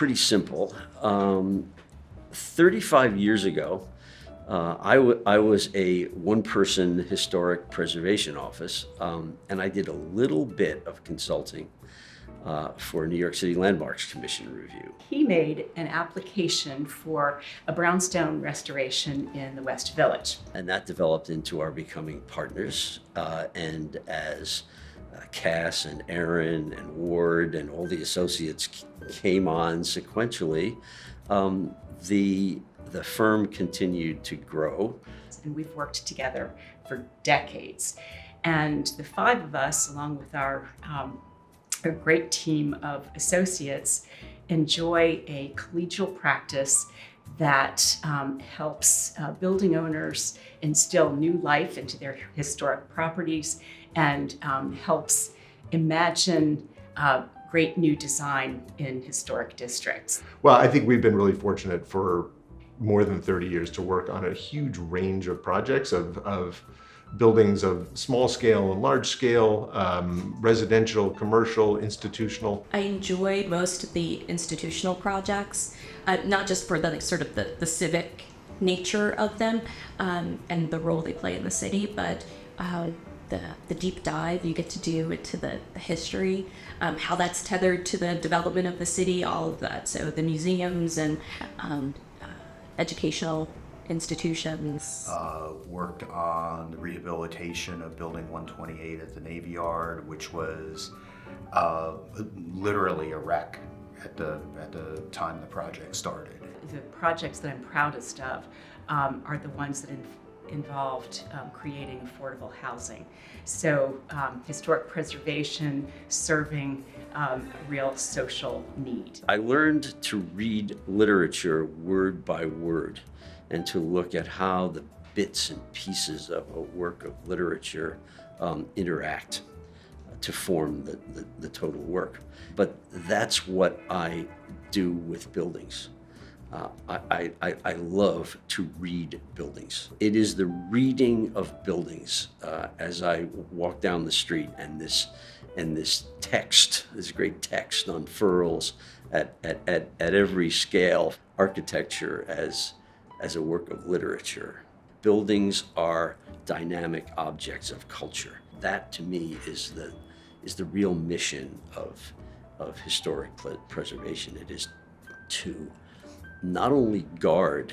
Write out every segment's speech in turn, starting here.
pretty simple. 35 years ago, I was a one-person historic preservation office, and I did a little bit of consulting for New York City Landmarks Commission review. He made an application for a brownstone restoration in the West Village. And that developed into our becoming partners, and as Cass and Aaron and Ward and all the associates came on sequentially, the firm continued to grow. And we've worked together for decades. And the five of us, along with our great team of associates, enjoy a collegial practice that helps building owners instill new life into their historic properties and helps imagine great new design in historic districts. Well, I think we've been really fortunate for more than 30 years to work on a huge range of projects of buildings of small scale and large scale, residential, commercial, institutional. I enjoy most of the institutional projects, not just for the sort of the civic nature of them and the role they play in the city, but the deep dive you get to do into the history, how that's tethered to the development of the city, all of that. So the museums and educational institutions. Worked on the rehabilitation of Building 128 at the Navy Yard, which was literally a wreck at the time the project started. The projects that I'm proudest of are the ones that involved creating affordable housing. So historic preservation serving real social need. I learned to read literature word by word and to look at how the bits and pieces of a work of literature interact to form the total work. But that's what I do with buildings. I love to read buildings. It is the reading of buildings as I walk down the street and this text, this great text unfurls at every scale. Architecture as a work of literature. Buildings are dynamic objects of culture. That to me is the real mission of historic preservation. It is to not only guard,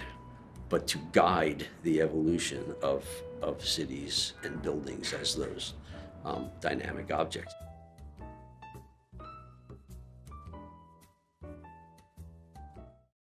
but to guide the evolution of cities and buildings as those dynamic objects.